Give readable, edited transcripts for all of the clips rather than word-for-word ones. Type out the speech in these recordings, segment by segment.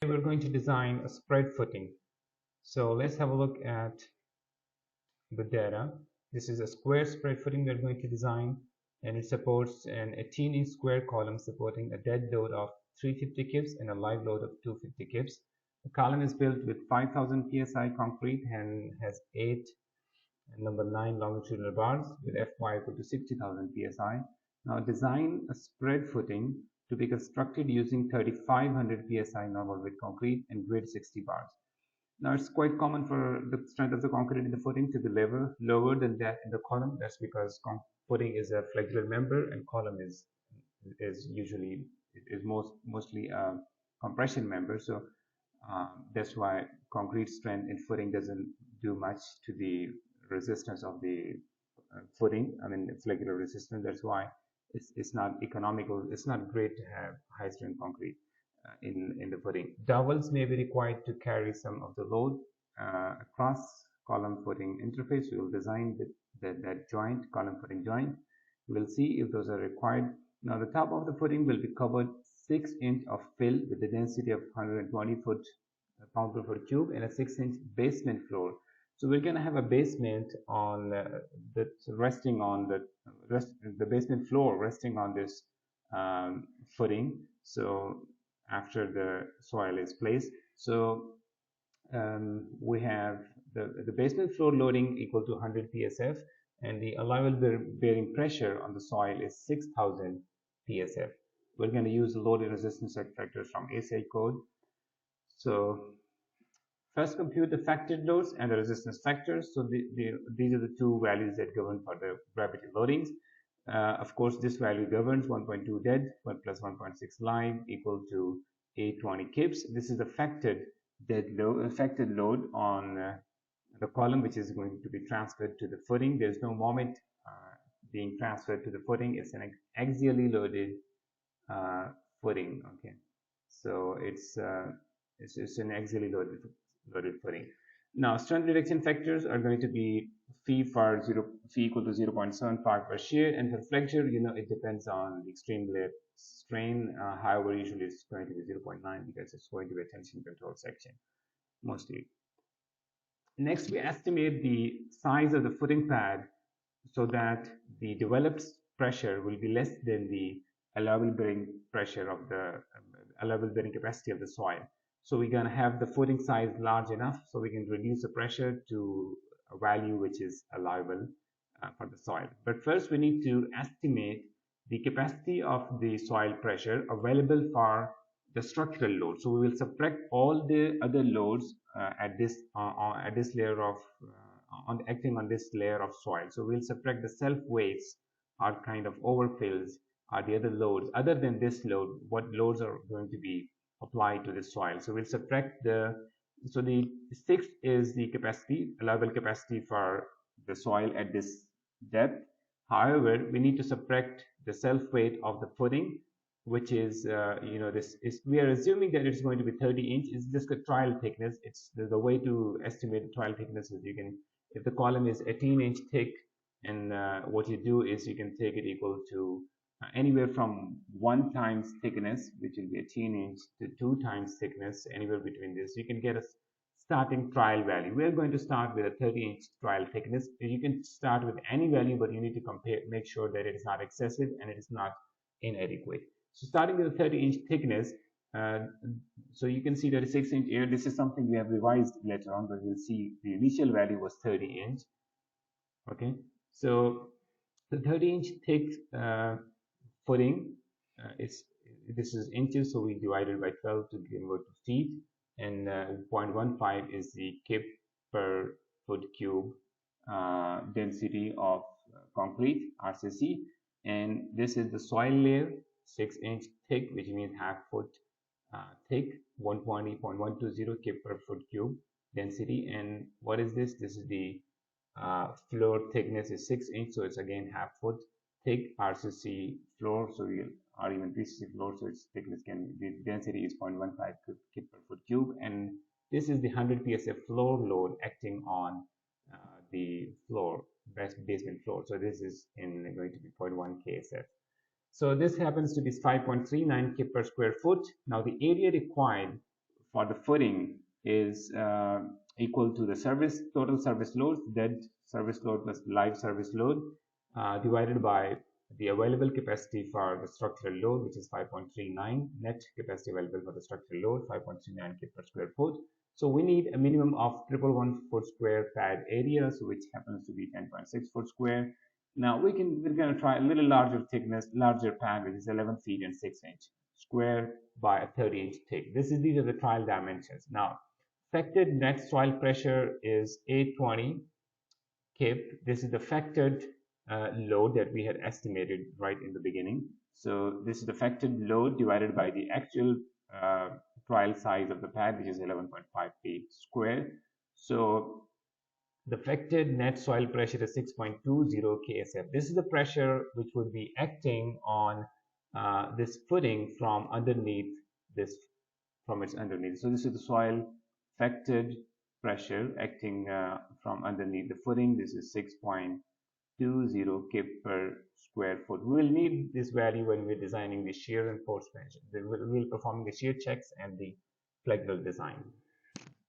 we're going to design a spread footing. So let's have a look at the data. This is a square spread footing we're going to design, and it supports an 18-inch square column supporting a dead load of 350 kips and a live load of 250 kips. The column is built with 5,000 psi concrete and has 8 and number 9 longitudinal bars with Fy equal to 60,000 psi. Now design a spread footing to be constructed using 3,500 psi normal weight concrete and grid 60 bars. Now it's quite common for the strength of the concrete in the footing to be lower than that in the column. That's because footing is a flexible member and column is mostly a compression member. So that's why concrete strength in footing doesn't do much to the resistance of the footing. I mean, it's flexible resistance. That's why it's not economical. It's not great to have high strength concrete in the footing. Dowels may be required to carry some of the load across column footing interface. We will design that joint, column footing joint. We'll see if those are required. Now the top of the footing will be covered 6 inch of fill with the density of 120 pound per foot cube and a 6-inch basement floor. So we're going to have a basement on that's resting on the basement floor resting on this footing. So after the soil is placed, so we have the basement floor loading equal to 100 psf, and the allowable bearing pressure on the soil is 6,000 psf. We're going to use the load and resistance factors from ASI code. So first compute the factored loads and the resistance factors. So these are the two values that govern for the gravity loadings. Of course, this value governs 1.2 dead plus 1.6 live equal to 820 kips. This is the factored load on the column, which is going to be transferred to the footing. There's no moment being transferred to the footing. It's an axially loaded footing. Okay, so it's an axially loaded footing. Now, strength reduction factors are going to be phi equal to 0.75 per shear, and for flexure, it depends on the extreme layer strain. However, usually it's going to be 0.9 because it's going to be a tension control section mostly. Next, we estimate the size of the footing pad so that the developed pressure will be less than the allowable bearing pressure of the allowable bearing capacity of the soil. So we're going to have the footing size large enough so we can reduce the pressure to a value which is allowable for the soil. But first we need to estimate the capacity of the soil pressure available for the structural load. So we will subtract all the other loads acting on this layer of soil. So we'll subtract the self weights or kind of overfills or the other loads other than this load. What loads are going to be applied to the soil? So we'll subtract the 6 is the capacity, allowable capacity for the soil at this depth. However, we need to subtract the self weight of the footing, which is we are assuming that it's going to be 30 inch. It's just a trial thickness. It's the way to estimate the trial thickness is if the column is 18-inch thick, and what you do is you can take it equal to anywhere from 1 times thickness, which will be 18-inch, to 2 times thickness, anywhere between this. You can get a starting trial value. We're going to start with a 30-inch trial thickness. You can start with any value, but you need to make sure that it is not excessive and it is not inadequate. So starting with a 30-inch thickness, so you can see that a 6-inch here. This is something we have revised later on, but we'll see the initial value was 30-inch. Okay, so the 30-inch thick footing this is inches, so we divided by 12 to convert to feet, and 0.15 is the kip per foot cube density of concrete, RCC, and this is the soil layer, 6-inch thick, which means half foot thick, 120.120 kip per foot cube density. And what is this? This is the floor thickness is 6-inch, so it's again half foot thick RCC floor, so or even PCC floor, so its thickness the density is 0.15 kip per foot cube, and this is the 100 psf floor load acting on the floor, basement floor. So this is going to be 0.1 ksf. So this happens to be 5.39 kip per square foot. Now the area required for the footing is equal to the total service load, dead service load plus live service load, divided by the available capacity for the structural load, which is 5.39, net capacity available for the structural load, 5.39 kip per square foot. So we need a minimum of 111 foot square pad area, so which happens to be 10.6 foot square. Now we're going to try a little larger thickness, larger pad, which is 11 feet and 6 inch square by a 30 inch thick. These are the trial dimensions. Now, affected net soil pressure is 820 kip. This is the factored load that we had estimated right in the beginning. So this is the factored load divided by the actual trial size of the pad, which is 11.5 feet square. So the affected net soil pressure is 6.20 ksf. This is the pressure which would be acting on this footing from underneath from its underneath. So this is the soil affected pressure acting from underneath the footing. This is 6.20 kip per square foot. We will need this value when we're designing the shear and force measure. We'll perform the shear checks and the flexural design.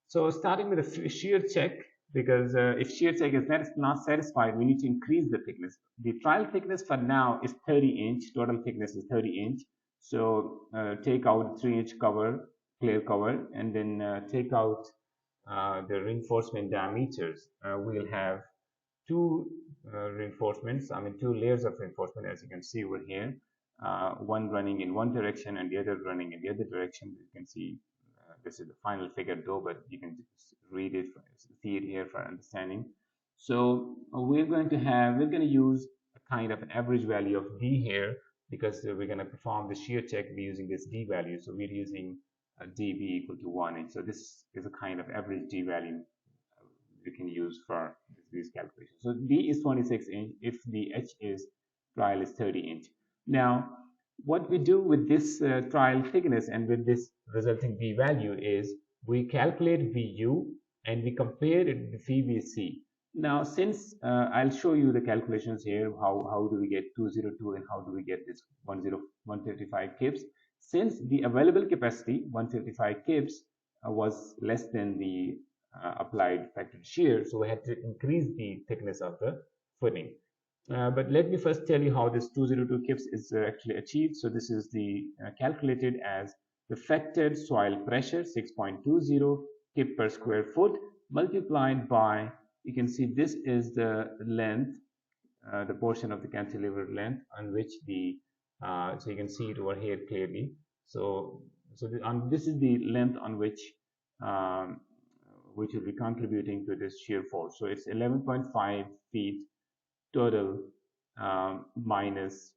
So starting with a shear check, because if shear check is not satisfied, we need to increase the thickness. The trial thickness for now is 30 inch, total thickness is 30 inch. So take out 3 inch cover, clear cover, and then take out the reinforcement diameters. We'll have two reinforcements, two layers of reinforcement, as you can see over here. One running in one direction and the other running in the other direction. You can see this is the final figure though, but you can just read it, see it here for understanding. So we're going to use a kind of an average value of D here, because we're going to perform the shear check using this D value. So we're using a dB equal to 1 inch. So this is a kind of average D value you can use for these calculations. So D is 26 inch if the H is trial is 30 inch. Now, what we do with this trial thickness and with this resulting V value is we calculate VU and we compare it with VBC. Now, since I'll show you the calculations here, how do we get 202 and how do we get this 155 kips. Since the available capacity, 155 kips, was less than the applied factored shear, so we had to increase the thickness of the footing. But let me first tell you how this 202 kips is actually achieved. So this is the calculated as the factored soil pressure, 6.20 kip per square foot, multiplied by, you can see this is the length, the portion of the cantilever length on which the, so you can see it over here clearly. So this is the length on which will be contributing to this shear force. So it's 11.5 feet total minus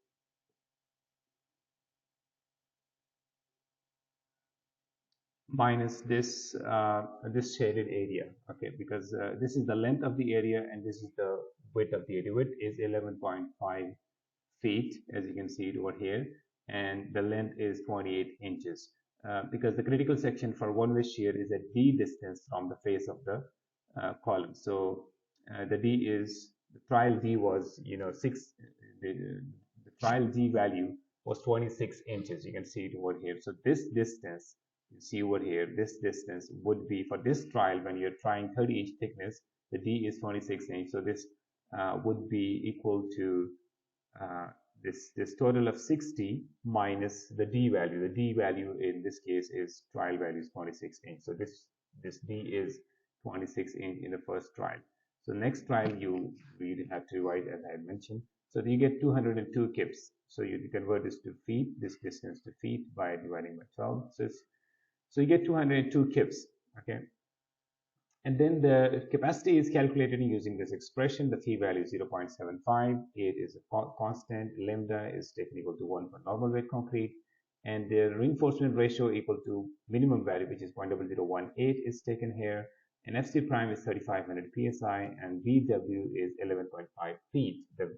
this this shaded area, okay, because this is the length of the area and this is the width of the area. Width is 11.5 feet, as you can see it over here, and the length is 28 inches. Because the critical section for one-way shear is at D distance from the face of the column. So the D is, the trial D was, the trial D value was 26 inches. You can see it over here. So this distance, you see over here, this distance would be for this trial when you're trying 30 inch thickness, the D is 26 inch. So this would be equal to this total of 60 minus the D value. The D value in this case is trial value is 26 inch. So this D is 26 inch in the first trial. So next trial you really have to divide, as I had mentioned. So you get 202 kips. So you convert this to feet, this distance to feet by dividing by 12. So you get 202 kips. Okay. And then the capacity is calculated using this expression. The phi value is 0.75. 8 is a constant. Lambda is taken equal to 1 for normal weight concrete. And the reinforcement ratio equal to minimum value, which is 0.0018, is taken here. And FC prime is 3500 psi. And VW is 11.5 feet. The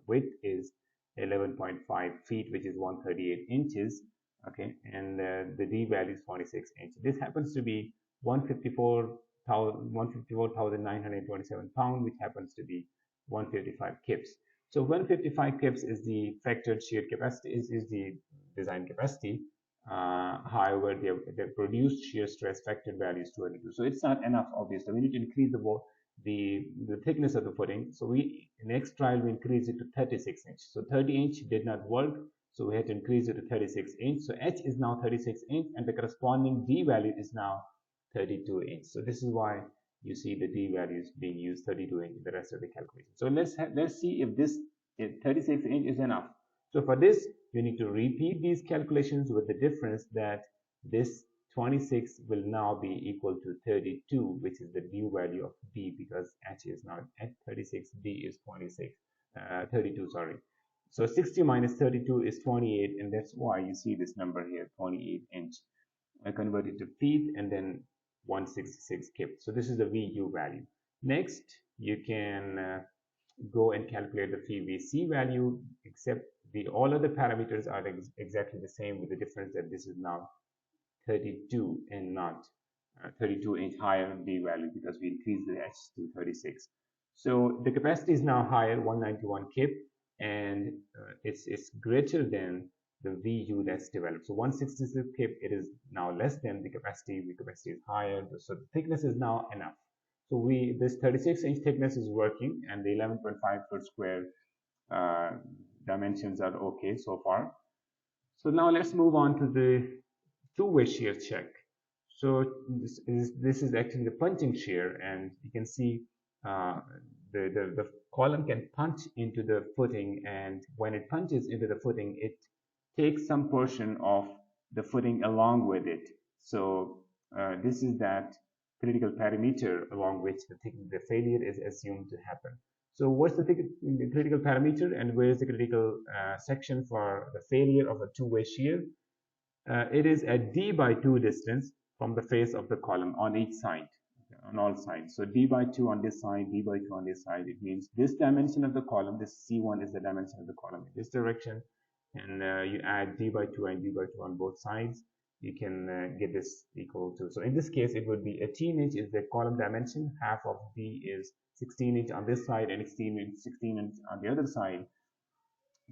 width is 11.5 feet, which is 138 inches. Okay. And the D value is 26 inches. This happens to be 154,927 pounds, which happens to be 155 kips. So 155 kips is the factored shear capacity, is the design capacity. However, the produced shear stress factor value is 22. So it's not enough, obviously. We need to increase the thickness of the footing. So next trial we increased it to 36 inch. So 30 inch did not work. So we had to increase it to 36 inch. So H is now 36 inch and the corresponding D value is now 32 inch. So this is why you see the D values being used 32 inch in the rest of the calculation. So let's see if this 36 inch is enough. So for this, you need to repeat these calculations with the difference that this 26 will now be equal to 32, which is the new value of D, because H is not at 36, D is 32, sorry. So 60 minus 32 is 28, and that's why you see this number here, 28 inch. I convert it to feet and then 166 kip. So this is the VU value. Next, you can go and calculate the VC value, except all other parameters are exactly the same, with the difference that this is now 32 and not 32 inch higher D value, because we increased the H to 36. So the capacity is now higher, 191 kip, and it's greater than the VU that's developed. So 166 kip, it is now less than the capacity is higher, so the thickness is now enough. So this 36 inch thickness is working, and the 11.5 foot square dimensions are okay so far. So now let's move on to the two-way shear check. So this is actually the punching shear, and you can see the column can punch into the footing, and when it punches into the footing, it takes some portion of the footing along with it. So this is that critical parameter along which the failure is assumed to happen. So what's the critical parameter, and where is the critical section for the failure of a two-way shear? It is at D by 2 distance from the face of the column on each side, on all sides. So D by 2 on this side, D by 2 on this side. It means this dimension of the column, this C1 is the dimension of the column in this direction, and you add D by 2 and D by 2 on both sides. You can get this equal to, so in this case it would be 18 inch is the column dimension, half of D is 16 inch on this side and 16 inch on the other side.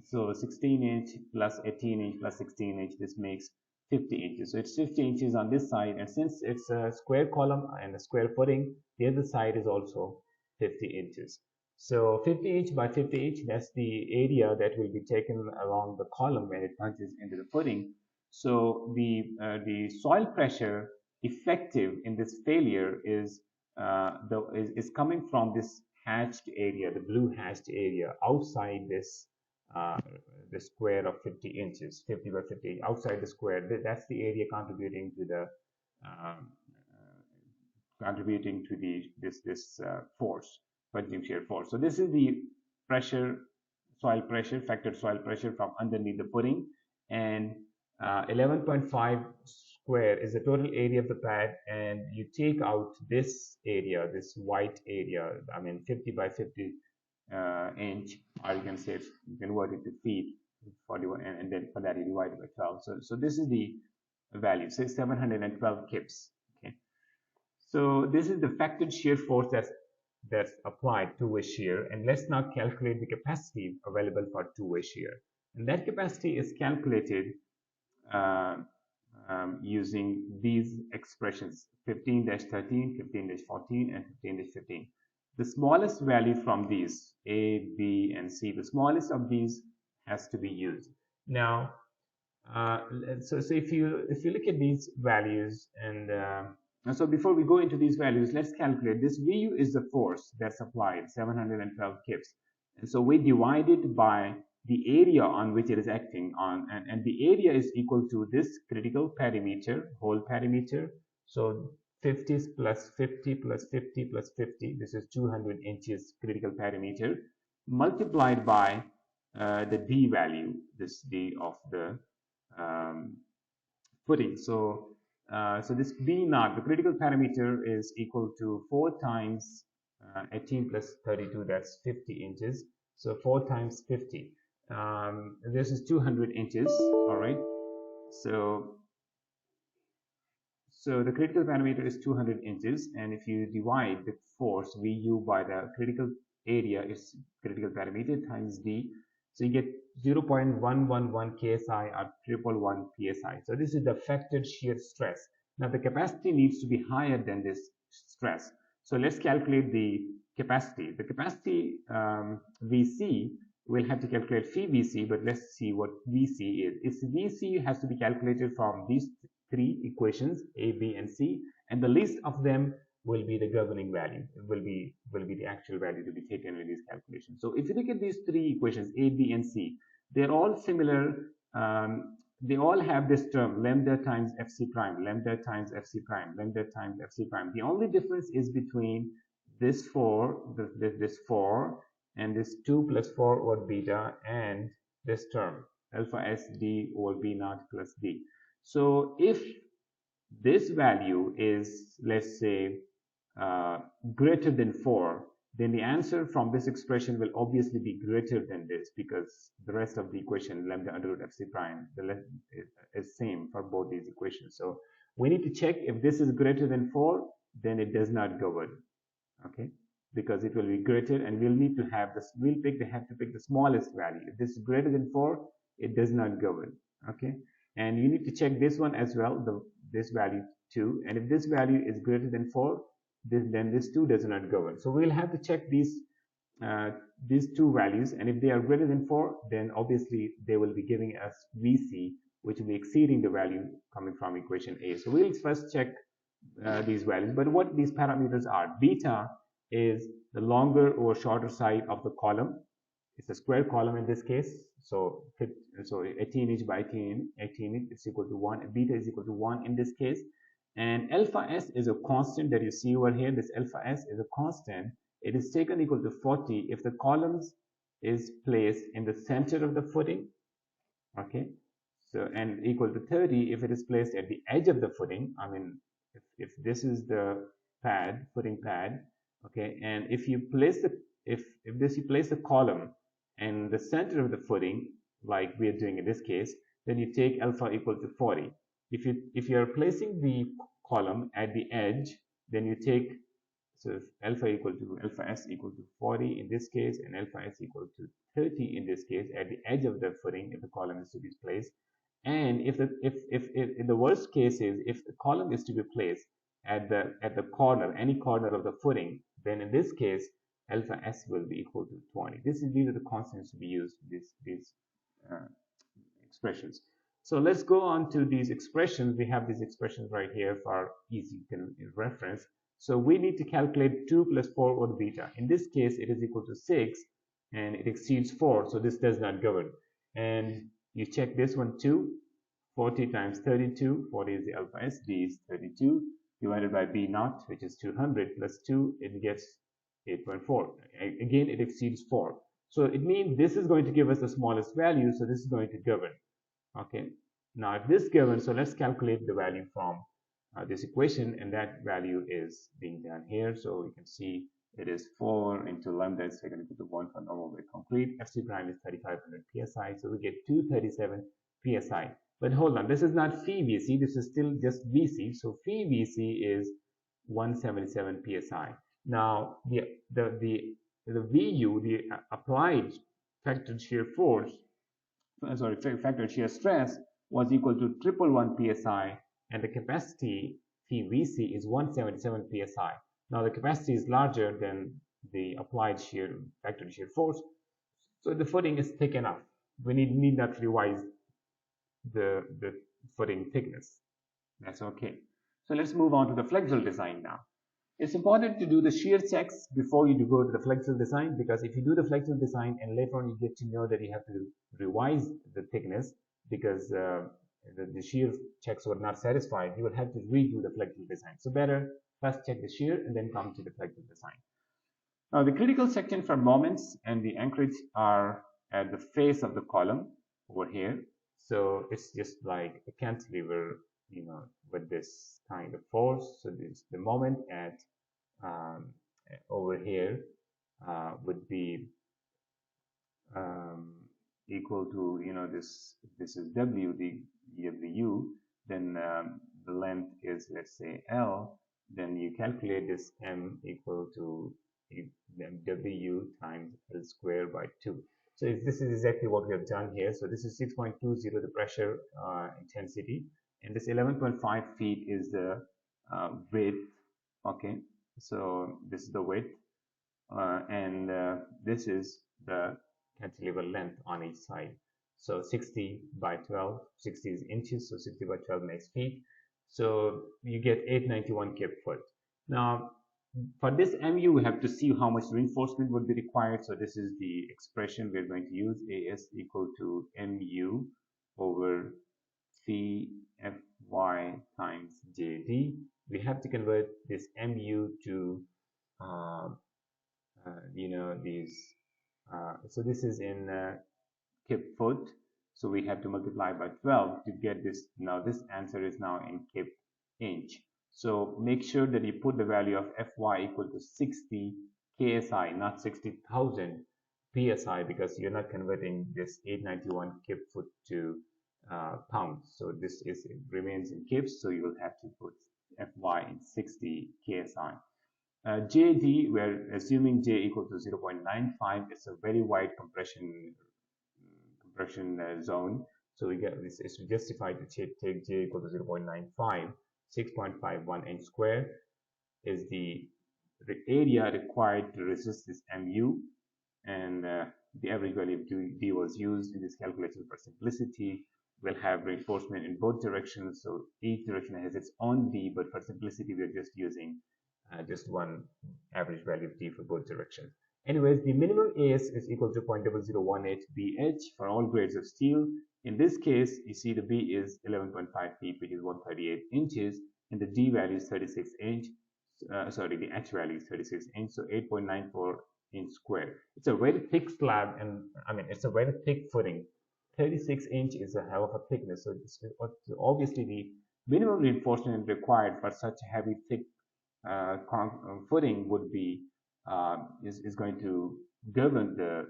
So 16 inch plus 18 inch plus 16 inch, this makes 50 inches. So it's 50 inches on this side, and since it's a square column and a square footing, the other side is also 50 inches. So 50 inch by 50 inch, that's the area that will be taken along the column when it punches into the footing. So the soil pressure effective in this failure is coming from this hatched area, the blue hatched area outside this the square of 50 inches, 50 by 50 outside the square. That's the area contributing to the this force, punching shear force. So this is the pressure, soil pressure, factored soil pressure from underneath the footing, and 11.5 square is the total area of the pad, and you take out this area, this white area, I mean 50 by 50 inch, or you can say you convert it to feet, 41, and then for that you divide it by 12. So this is the value, say 712 kips. Okay, so this is the factored shear force that's applied two-way shear, and let's now calculate the capacity available for two-way shear, and that capacity is calculated using these expressions: 15-13, 15-14, and 15-15. The smallest value from these, A, B, and C, the smallest of these has to be used. Now, so if you look at these values, and so before we go into these values, let's calculate this. VU is the force that's applied, 712 kips, and so we divide it by the area on which it is acting on, and the area is equal to this critical perimeter, whole perimeter. So 50 plus 50 plus 50 plus 50, this is 200 inches critical perimeter, multiplied by the D value, this D of the footing. So this B naught, the critical perimeter, is equal to 4 times 18 plus 32, that's 50 inches. So 4 times 50. This is 200 inches, all right? So the critical parameter is 200 inches, and if you divide the force VU by the critical area, is critical parameter times D, So you get 0.111 KSI or 111 PSI. So this is the affected shear stress. Now the capacity needs to be higher than this stress. So let's calculate the capacity. The capacity VC, we'll have to calculate phi VC, but let's see what VC is. Its VC has to be calculated from these three equations, A, B, and C, and the least of them will be the governing value. It will be the actual value to be taken with these calculations. So if you look at these three equations, A, B, and C, they're all similar. They all have this term, lambda times Fc prime, lambda times Fc prime, lambda times Fc prime. The only difference is between this 4, this 4, and this 2 plus 4 over beta, and this term, alpha S d over B naught plus D. So if this value is, let's say, greater than 4, then the answer from this expression will obviously be greater than this, because the rest of the equation, lambda under root Fc prime, is same for both these equations. So we need to check if this is greater than 4, then it does not govern, okay? Because it will be greater, and we'll need to have this, have to pick the smallest value. If this is greater than 4, it does not govern, okay? And you need to check this one as well, this value 2, and if this value is greater than 4, then this 2 does not govern. So we'll have to check these two values, and if they are greater than 4, then obviously they will be giving us VC, which will be exceeding the value coming from equation A. So we'll first check these values, but what these parameters are. Beta is the longer or shorter side of the column. It's a square column in this case, so 18 inch by 18 inch is equal to 1. Beta is equal to 1 in this case. And alpha S is a constant that you see over here. This alpha S is a constant. It is taken equal to 40 if the columns is placed in the center of the footing, okay? So, and equal to 30 if it is placed at the edge of the footing. I mean, if this is the pad, footing pad, okay, and if you place the you place the column in the center of the footing, like we are doing in this case, then you take alpha equal to 40. If you are placing the column at the edge, then you take, so alpha S equal to 40 in this case, and alpha S equal to 30 in this case at the edge of the footing if the column is to be placed. And if in the worst case is if the column is to be placed at the corner, any corner of the footing, then in this case alpha S will be equal to 20. These are the constants to be used, these expressions. So let's go on to these expressions. We have these expressions right here for easy reference. So we need to calculate 2 plus 4 over beta. In this case, it is equal to 6, and it exceeds 4, so this does not govern. And you check this one too. 40 times 32, 40 is the alpha S, D is 32, divided by B naught, which is 200, plus 2, it gets 8.4. Again, it exceeds 4. So it means this is going to give us the smallest value, so this is going to govern. Okay, now if this governs, so let's calculate the value from this equation, and that value is being done here. So you can see it is 4 into lambda is taken equal to 1 for normal weight concrete. Fc prime is 3500 psi, so we get 237 psi. But hold on, this is not phi VC, this is still just VC. So phi VC is 177 psi. Now the VU, the applied factored shear force, factored shear stress, was equal to 111 psi, and the capacity phi VC is 177 psi. Now the capacity is larger than the applied factored shear force, so the footing is thick enough. We need not revise the footing thickness. That's okay. So let's move on to the flexural design now. It's important to do the shear checks before you go to the flexural design, because if you do the flexural design and later on you get to know that you have to revise the thickness because the shear checks were not satisfied, you will have to redo the flexural design. So better first check the shear and then come to the flexural design. Now the critical section for moments and the anchorage are at the face of the column over here. So it's just like a cantilever, you know, with this kind of force. So this, the moment at over here would be equal to, you know, this is W, the U, then the length is, let's say, L, then you calculate this M equal to W times L squared by 2. So this is exactly what we have done here. So this is 6.20, the pressure intensity, and this 11.5 feet is the width. Okay, so this is the width, and this is the cantilever length on each side. So 60 by 12, 60 is inches, so 60 by 12 makes feet. So you get 891 kip foot. Now, for this MU, we have to see how much reinforcement would be required. So this is the expression we're going to use. AS equal to MU over CFY times JD. We have to convert this MU to these. So this is in kip foot. So we have to multiply by 12 to get this. Now this answer is now in kip inch. So make sure that you put the value of Fy equal to 60 KSI, not 60,000 PSI, because you're not converting this 891 kip foot to pounds. So this remains in kips. So you will have to put Fy in 60 KSI. JD, we're assuming J equal to 0.95. It's a very wide compression zone. So we get this is justified to take J equal to 0.95. 6.51 inch square is the area required to resist this MU, and the average value of D was used in this calculation for simplicity. We'll have reinforcement in both directions, so each direction has its own D, but for simplicity we're just using just one average value of D for both directions. Anyways, the minimum AS is equal to 0.0018 BH for all grades of steel. In this case, you see the B is 11.5 feet, which is 138 inches, and the D value is 36 inch. The H value is 36 inch, so 8.94 inch square. It's a very thick slab, and it's a very thick footing. 36 inch is a hell of a thickness, so obviously the minimum reinforcement required for such a heavy, thick footing would be is going to govern the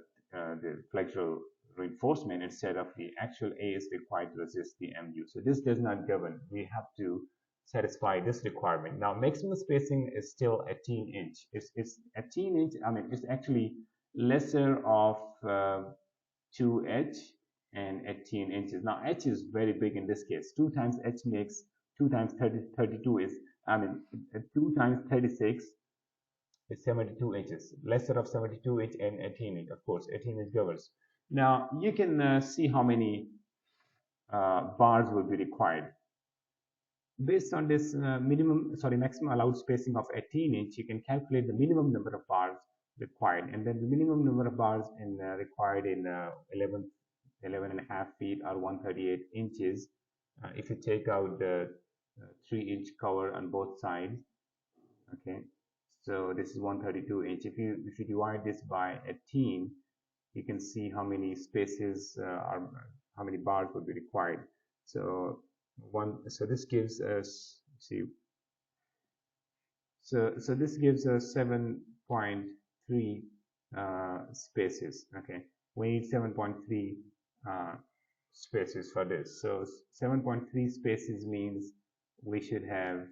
flexural reinforcement instead of the actual AS required to resist the MU. So this does not govern. We have to satisfy this requirement. Now, maximum spacing is still 18 inch. It's 18 inch. It's actually lesser of 2H and 18 inches. Now, H is very big in this case. 2 times H makes 2 times 32 is 2 times 36 is 72 inches. Lesser of 72 inch and 18 inch. Of course, 18 inch governs. Now you can see how many bars will be required. Based on this maximum allowed spacing of 18 inch, you can calculate the minimum number of bars required, and then the minimum number of bars required in 11.5 feet or 138 inches. If you take out the 3-inch cover on both sides, okay, so this is 132 inch. If you divide this by 18, you can see how many spaces how many bars would be required. So this gives us, so this gives us 7.3 spaces. Okay, we need 7.3 spaces for this. So 7.3 spaces means we should have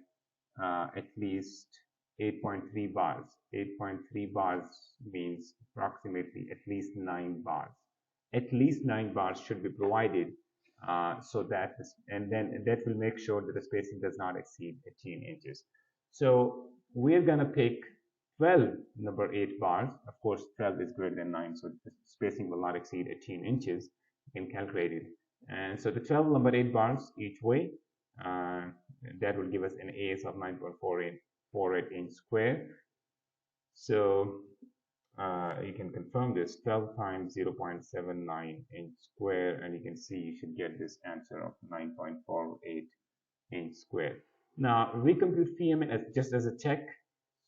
at least 8.3 bars. 8.3 bars means approximately at least 9 bars. At least 9 bars should be provided, so that and then that will make sure that the spacing does not exceed 18 inches. So we're gonna pick 12 number 8 bars. Of course, 12 is greater than 9, so the spacing will not exceed 18 inches. You can calculate it. And so the 12 number 8 bars each way, that will give us an AS of 9.48 inch square. So you can confirm this. 12 times 0.79 inch square, and you can see you should get this answer of 9.48 inch square. Now recompute Phi as just as a check,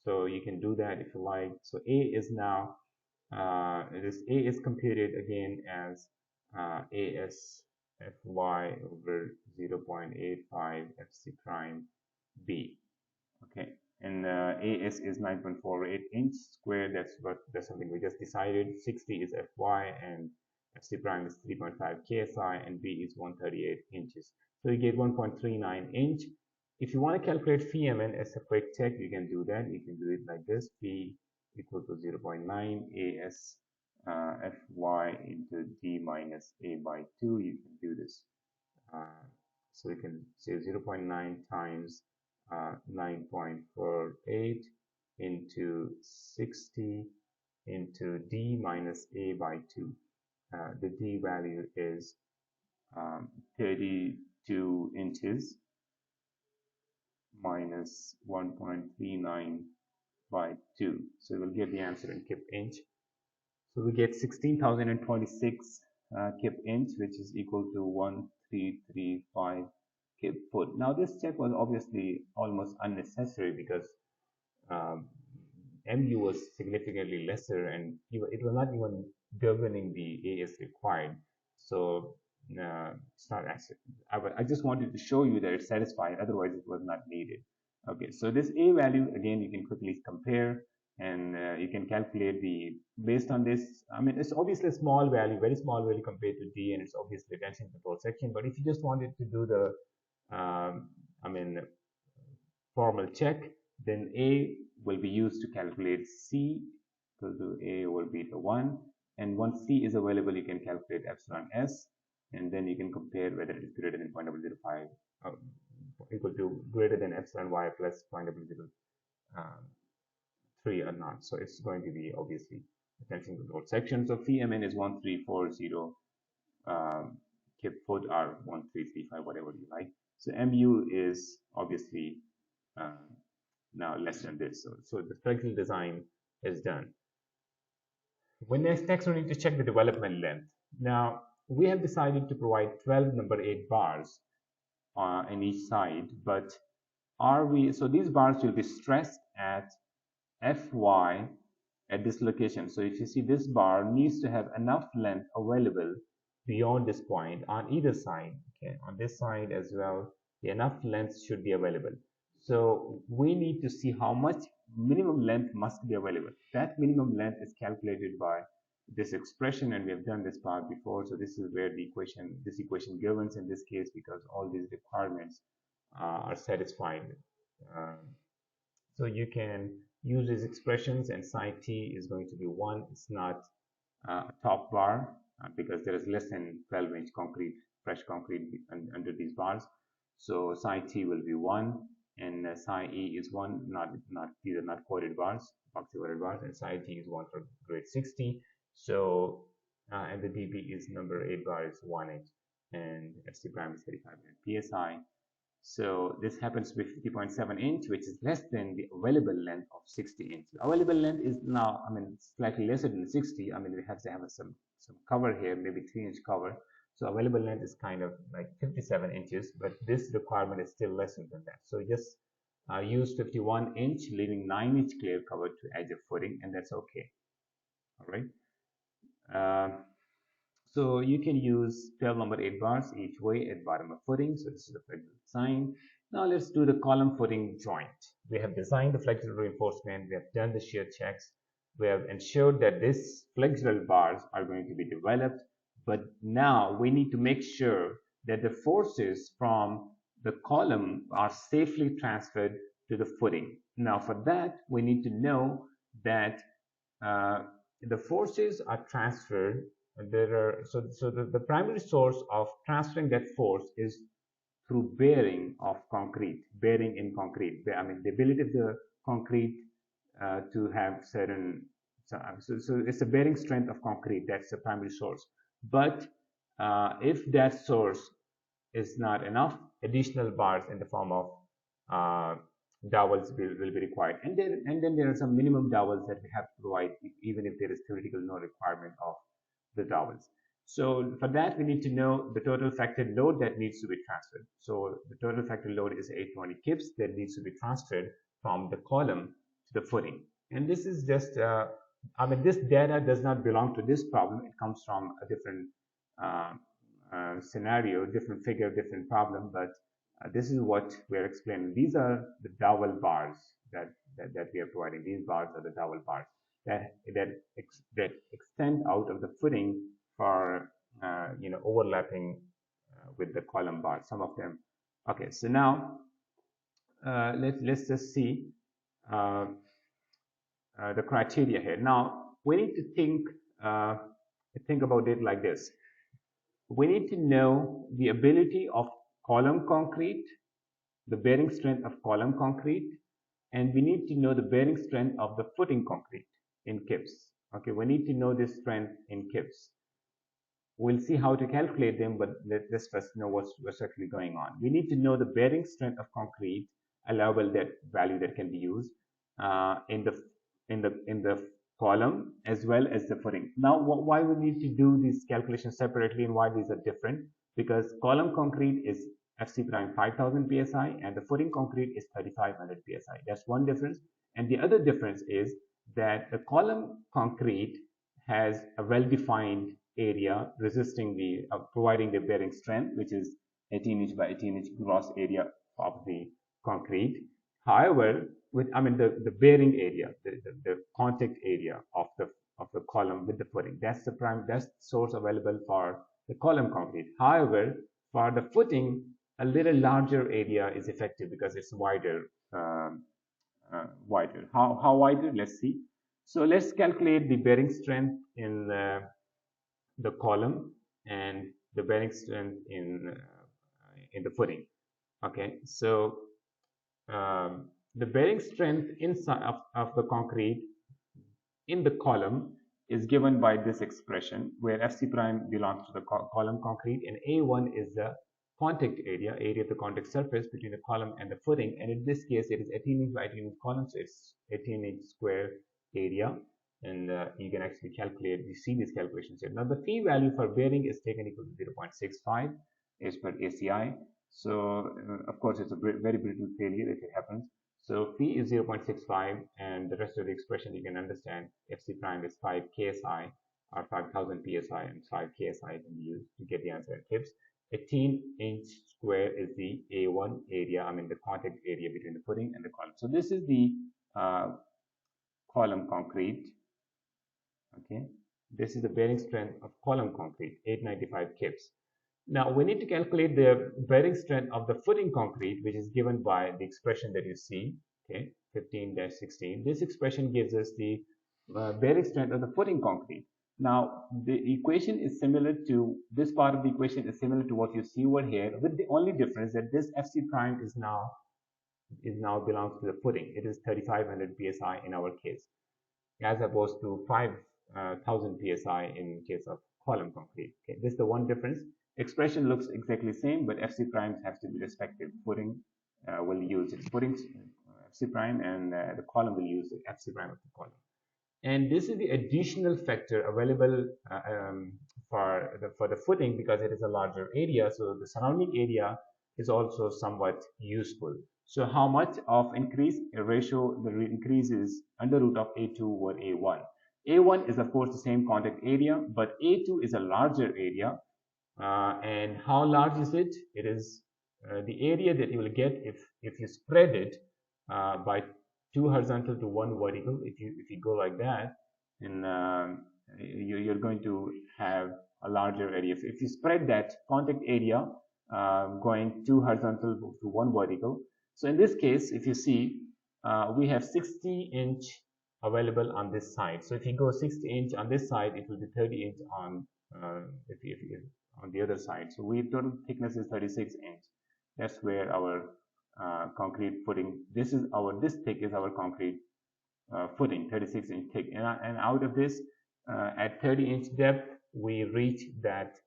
so you can do that if you like. So A is now A is computed again as AS Fy over 0.85 FC prime B. Okay, and AS is 9.48 inch square. That's something we just decided. 60 is Fy, and FC prime is 3.5 KSI, and B is 138 inches. So you get 1.39 inch. If you want to calculate Phi Mn as a quick check, you can do that. You can do it like this: Phi equal to 0.9 AS Fy into d minus a by 2, you can do this. So we can say 0.9 times 9.48 into 60 into d minus a by 2. The d value is 32 inches minus 1.39 by 2. So we'll get the answer in kip inch. So we get 16,026 kip inch, which is equal to 1335 kip foot. Now this step was obviously almost unnecessary because um, MU was significantly lesser and it was not even governing the AS required. So it's not accurate. I just wanted to show you that it's satisfied, otherwise it was not needed. Okay, so this A value, again, you can quickly compare and you can calculate based on this. I mean, it's obviously a small value, very small value compared to D, and it's obviously a tension control section. But if you just wanted to do the, formal check, then A will be used to calculate C. So A will be the 1. And once C is available, you can calculate epsilon S. And then you can compare whether it is greater than 0.005 equal to greater than epsilon y plus 0.003 or not. So it's going to be obviously the tension control section. So phi mn is 1340 kip foot or 1335, whatever you like. So mu is obviously now less than this. So the flexible design is done. When next we need to check the development length. Now we have decided to provide 12 number 8 bars in each side, but so these bars will be stressed at Fy at this location. So if you see, this bar needs to have enough length available beyond this point on either side. Okay, on this side as well, enough length should be available. So we need to see how much minimum length must be available. That minimum length is calculated by this expression, and we have done this part before. So this is where this equation governs in this case, because all these requirements are satisfied. So you can use these expressions, and psi t is going to be 1. It's not a top bar because there is less than 12-inch concrete, fresh concrete under these bars. So psi t will be 1, and psi e is 1. These are not quoted bars, epoxy coated bars, and psi t is 1 for grade 60. So and the dB is number 8 bar is 1 inch, and FC prime is 35 psi. So this happens to be 50.7 inch, which is less than the available length of 60 inch. The available length is now, slightly lesser than 60. We have to have some cover here, maybe 3-inch cover. So available length is kind of like 57 inches, but this requirement is still lesser than that. So just use 51 inch, leaving 9-inch clear cover to edge of footing, and that's okay. All right. So you can use 12 number 8 bars each way at bottom of footing. So this is the flexible design. Now let's do the column footing joint. We have designed the flexural reinforcement. We have done the shear checks. We have ensured that these flexural bars are going to be developed. But now we need to make sure that the forces from the column are safely transferred to the footing. Now for that, we need to know that the forces are transferred. The primary source of transferring that force is through bearing of concrete, bearing in concrete. The ability of the concrete to have certain, so it's the bearing strength of concrete. That's the primary source. But if that source is not enough, additional bars in the form of dowels will be required, and then there are some minimum dowels that we have to provide, even if there is theoretical no requirement of the dowels. So for that, we need to know the total factored load that needs to be transferred. So the total factored load is 820 kips that needs to be transferred from the column to the footing. And this is just, this data does not belong to this problem. It comes from a different scenario, different figure, different problem, but this is what we are explaining. These are the dowel bars that we are providing. These bars are the dowel bars that extend out of the footing for overlapping with the column bars. Some of them. Okay, so now let's just see the criteria here. Now we need to think uh, think about it like this. We need to know the ability of column concrete, the bearing strength of column concrete, and we need to know the bearing strength of the footing concrete in kips. Okay, we need to know this strength in kips. We'll see how to calculate them, but let's first know what's actually going on. We need to know the bearing strength of concrete, allowable that value that can be used in the column as well as the footing. Now, why we need to do these calculations separately and why these are different? Because column concrete is FC prime 5000 psi and the footing concrete is 3500 psi. That's one difference. And the other difference is that the column concrete has a well-defined area resisting the providing the bearing strength, which is 18 inch by 18 inch gross area of the concrete. However, the bearing area, the contact area of the column with the footing, that's the source available for the column concrete. However, for the footing, a little larger area is effective because it's wider. Wider. How wider? Let's see. So let's calculate the bearing strength in the column and the bearing strength in the footing. Okay, so the bearing strength inside of the concrete in the column is given by this expression where FC prime belongs to the column concrete and A1 is the contact area of the contact surface between the column and the footing, and in this case it is 18 inch by 18 inch column, so it's 18 inch square area, and you can actually calculate, you see these calculations here. Now the phi value for bearing is taken equal to 0.65 as per ACI. So of course it's a very brittle failure if it happens. So phi is 0.65 and the rest of the expression you can understand. FC prime is 5 KSI or 5000 PSI, and 5 KSI can be used to get the answer in kips. 18 inch square is the A1 area, the contact area between the footing and the column. So this is the column concrete. Okay, this is the bearing strength of column concrete, 895 kips. Now we need to calculate the bearing strength of the footing concrete, which is given by the expression that you see, okay, 15-16. This expression gives us the bearing strength of the footing concrete. Now the equation is similar to, this part of the equation is similar to what you see over here, with the only difference that this FC prime is now belongs to the footing. It is 3500 psi in our case, as opposed to 5000 psi in case of column concrete. Okay, this is the one difference. Expression looks exactly the same, but FC primes have to be respective. Footing will use its footing FC prime, and the column will use the FC prime of the column. And this is the additional factor available for the footing because it is a larger area. So the surrounding area is also somewhat useful. So how much of increase? A ratio, the increase is under root of A2 over A1. A1 is of course the same contact area, but A2 is a larger area. And how large is it? It is the area that you will get if you spread it by 2 horizontal to 1 vertical. If you go like that, and you're going to have a larger area. If you spread that contact area going 2 horizontal to 1 vertical. So in this case, if you see, we have 60 inch available on this side. So if you go 60 inch on this side, it will be 30 inch on on the other side. So total thickness is 36 inch. That's where our concrete footing. This thick is our concrete footing, 36 inch thick. And out of this, at 30 inch depth, we reach that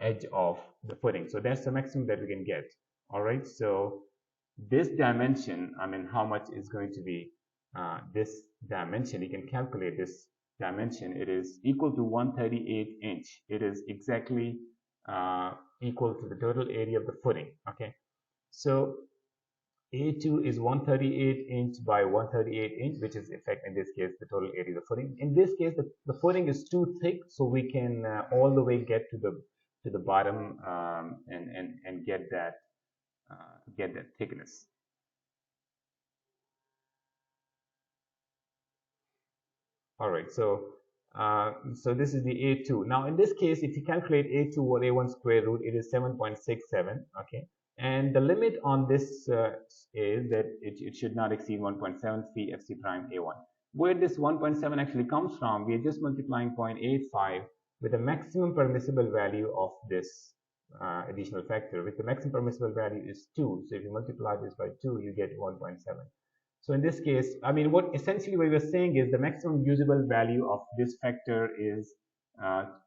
edge of the footing. So that's the maximum that we can get. All right. So this dimension, how much is going to be this dimension? You can calculate this dimension. It is equal to 138 inch. It is exactly equal to the total area of the footing. Okay, so A2 is 138 inch by 138 inch, which is in fact in this case the total area of the footing. In this case, the footing is too thick, so we can all the way get to the bottom and get that thickness. All right, so this is the A2. Now in this case, if you calculate A2 over A1 square root, it is 7.67. Okay, and the limit on this is that it should not exceed 1.7 phi FC prime A1. where this 1.7 actually comes from, we are just multiplying 0.85 with the maximum permissible value of this additional factor, with the maximum permissible value is 2. So if you multiply this by 2, you get 1.7. So in this case, I mean, what essentially what we're saying is the maximum usable value of this factor is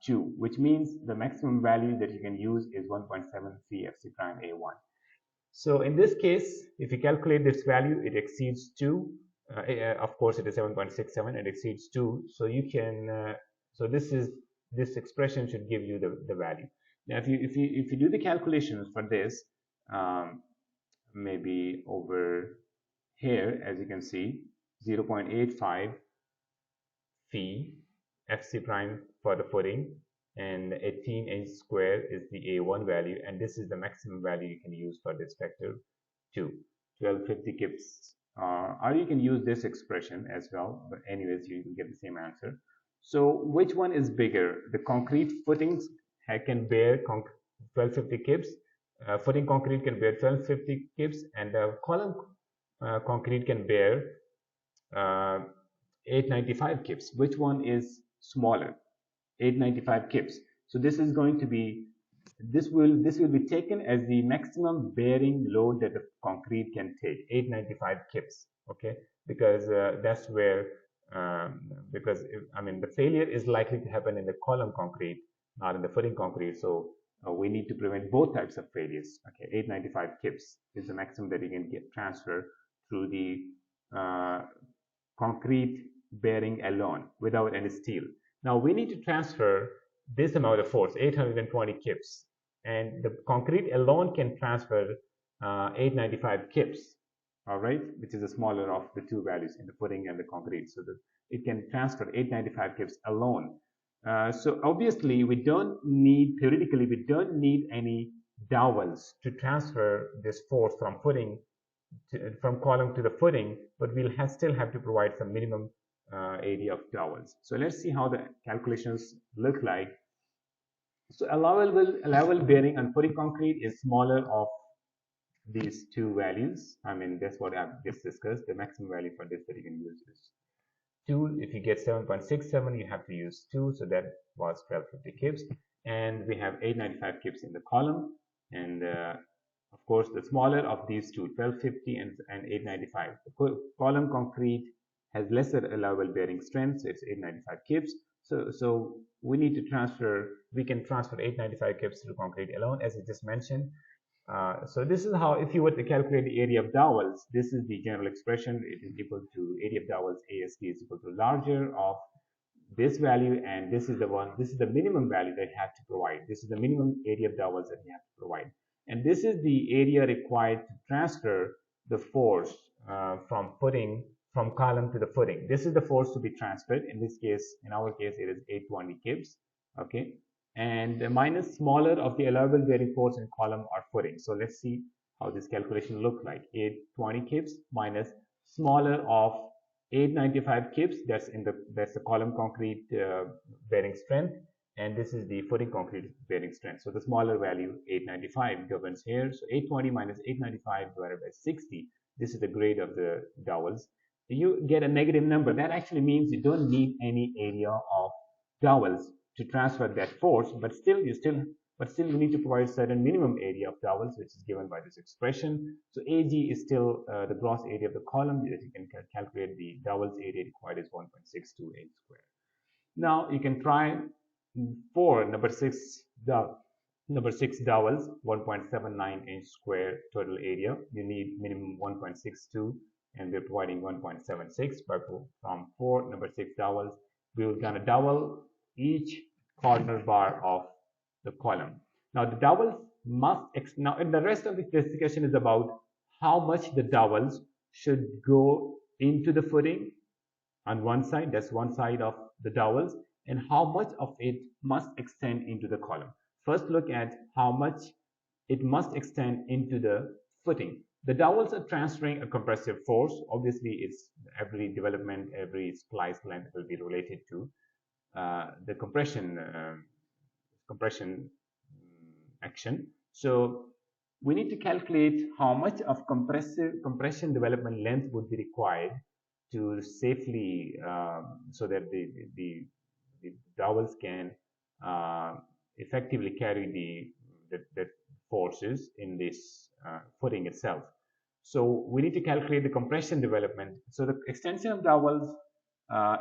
2, which means the maximum value that you can use is 1.7 FC prime A1. So in this case, if you calculate this value, it exceeds 2. Of course, it is 7.67. It exceeds 2. So you can. So this expression should give you the value. Now, if you do the calculations for this, maybe over here, as you can see, 0.85 phi FC prime for the footing, and 18 inch square is the A1 value, and this is the maximum value you can use for this factor 2, 1250 kips, or you can use this expression as well, but anyways you will get the same answer. So which one is bigger? The concrete footings can bear 1250 kips, footing concrete can bear 1250 kips, and the column concrete can bear 895 kips. Which one is smaller? 895 kips. So this is going to be, this will be taken as the maximum bearing load that the concrete can take, 895 kips. Okay, because that's where because I mean the failure is likely to happen in the column concrete, not in the footing concrete. So we need to prevent both types of failures. Okay, 895 kips is the maximum that you can get transfer through the concrete bearing alone without any steel. Now we need to transfer this amount of force, 820 kips, and the concrete alone can transfer 895 kips, all right, which is the smaller of the two values in the footing and the concrete. So that it can transfer 895 kips alone. So obviously we don't need, theoretically, we don't need any dowels to transfer this force from footing from column to the footing, but we'll still have to provide some minimum area of dowels. So let's see how the calculations look like. So allowable bearing on footing concrete is smaller of these two values. I mean, that's what I've just discussed. The maximum value for this that you can use is 2. If you get 7.67, you have to use 2. So that was 1250 kips. And we have 895 kips in the column. And of course, the smaller of these two, 1250 and 895. The column concrete has lesser allowable bearing strength, so it's 895 kips. So we need to transfer, we can transfer 895 kips to concrete alone, as I just mentioned. So this is how, if you were to calculate the area of dowels, this is the general expression. It is equal to area of dowels ASD is equal to larger of this value, and this is the one, this is the minimum value that you have to provide. This is the minimum area of dowels that you have to provide. And this is the area required to transfer the force from column to the footing. This is the force to be transferred. In this case, in our case, it is 820 kips. Okay, and the minus smaller of the allowable bearing force in column or footing. So let's see how this calculation look like. 820 kips minus smaller of 895 kips. That's the column concrete bearing strength, and this is the footing concrete bearing strength. So the smaller value 895 governs here. So 820 minus 895 divided by 60. This is the grade of the dowels. You get a negative number. That actually means you don't need any area of dowels to transfer that force, but still you need to provide certain minimum area of dowels, which is given by this expression. So AG is still the gross area of the column that you can calculate. The dowels area required is 1.628 square. Now you can try for number 6 dowels, 1.79 inch square total area. You need minimum 1.62, and we're providing 1.76. But from 4 number 6 dowels, we will gonna dowel each corner bar of the column. Now the dowels must, now and the rest of the discussion is about how much the dowels should go into the footing on one side, that's one side of the dowels, and how much of it must extend into the column. First look at how much it must extend into the footing. The dowels are transferring a compressive force. Obviously, it's every development, every splice length will be related to the compression action. So we need to calculate how much of compression development length would be required to safely so that the dowels can effectively carry the forces in this footing itself. So we need to calculate the compression development. So the extension of dowels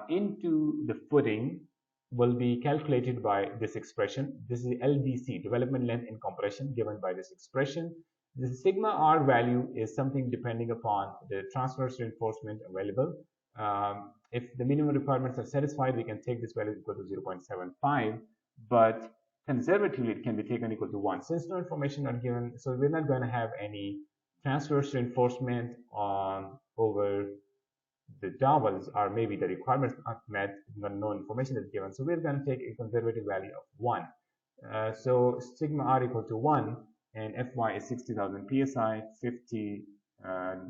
into the footing will be calculated by this expression. This is LDC, development length in compression, given by this expression. The sigma R value is something depending upon the transverse reinforcement available. If the minimum requirements are satisfied, we can take this value equal to 0.75, but conservatively it can be taken equal to 1. Since no information are given, so we're not going to have any transverse reinforcement on over the dowels, or maybe the requirements not met, no information is given. So we're going to take a conservative value of 1. So sigma R equal to 1, and Fy is 60,000 psi, 50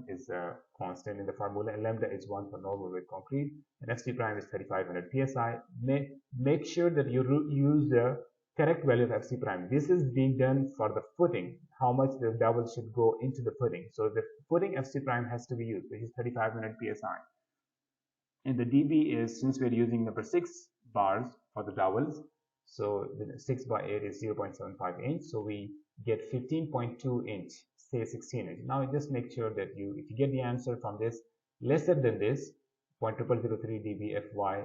is a constant in the formula, and lambda is 1 for normal with concrete, and Fc prime is 3500 psi. Make sure that you use the correct value of Fc prime. This is being done for the footing, how much the dowel should go into the footing. So the footing Fc prime has to be used, which is 3500 psi. And the dB is, since we're using number 6 bars for the dowels, so the 6 by 8 is 0.75 inch. So we get 15.2 inch, say 16 inch. Now just make sure that if you get the answer from this lesser than this 0.0003 dB Fy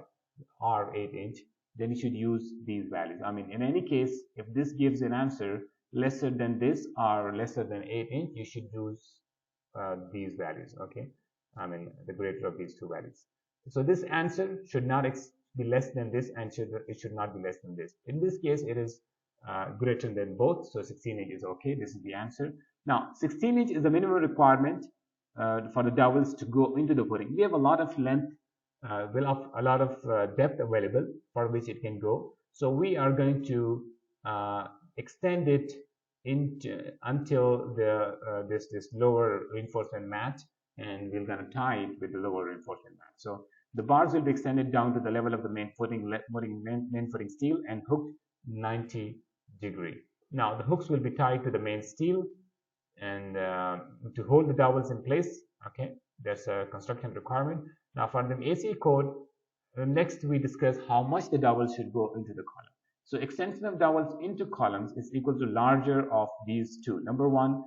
R 8 inch, then you should use these values. I mean, in any case, if this gives an answer lesser than this or lesser than 8 inch, you should use these values. Okay, I mean the greater of these two values. So this answer should not be less than this, and it should not be less than this. In this case, it is greater than both, so 16 inch is okay. This is the answer. Now 16 inch is the minimum requirement for the dowels to go into the footing. We have a lot of length, a lot of depth available for which it can go. So we are going to extend it until this lower reinforcement mat, and we're going to tie it with the lower reinforcement mat. So the bars will be extended down to the level of the main footing steel and hooked 90 degree. Now the hooks will be tied to the main steel and to hold the dowels in place. Okay, that's a construction requirement. Now for the AC code, next we discuss how much the dowels should go into the column. So extension of dowels into columns is equal to larger of these two. Number one,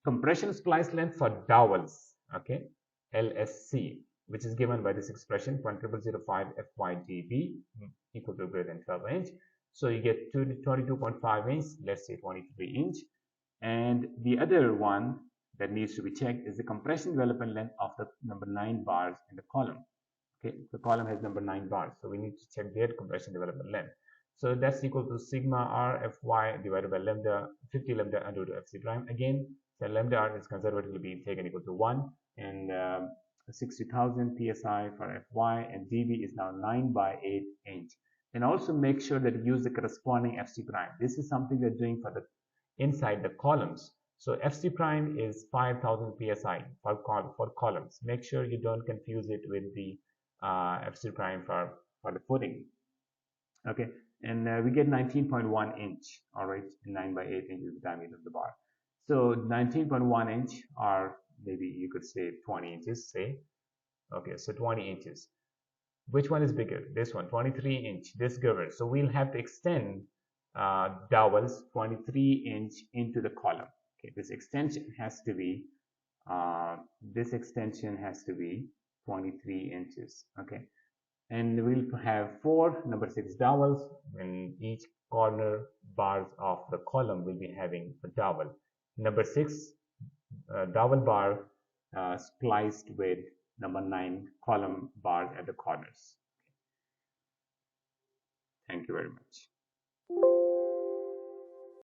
compression splice length for dowels, okay, LSC, which is given by this expression 0.0005 FYDB equal to greater than 12 inch. So you get 22.5 inch, let's say 23 inch. And the other one that needs to be checked is the compression development length of the number 9 bars in the column. Okay, the column has number 9 bars, so we need to check their compression development length. So that's equal to sigma R Fy divided by lambda 50 lambda under root of Fc prime. Again, the lambda R is conservatively being taken equal to 1, and 60,000 psi for Fy, and dB is now 9 by 8 inch. And also make sure that you use the corresponding Fc prime. This is something they're doing for the inside the columns. So Fc prime is 5,000 psi for columns. Make sure you don't confuse it with the Fc prime for the footing. Okay, and we get 19.1 inch. All right, 9 by 8 inches the diameter of the bar. So 19.1 inch, or maybe you could say 20 inches, say. Okay, so 20 inches. Which one is bigger? This one, 23 inch, this governs. So we'll have to extend dowels 23 inch into the column. Okay, this extension has to be 23 inches. Okay, and we'll have 4 number 6 dowels, and each corner bars of the column will be having a dowel. Number 6 dowel bar spliced with number 9 column bars at the corners. Thank you very much.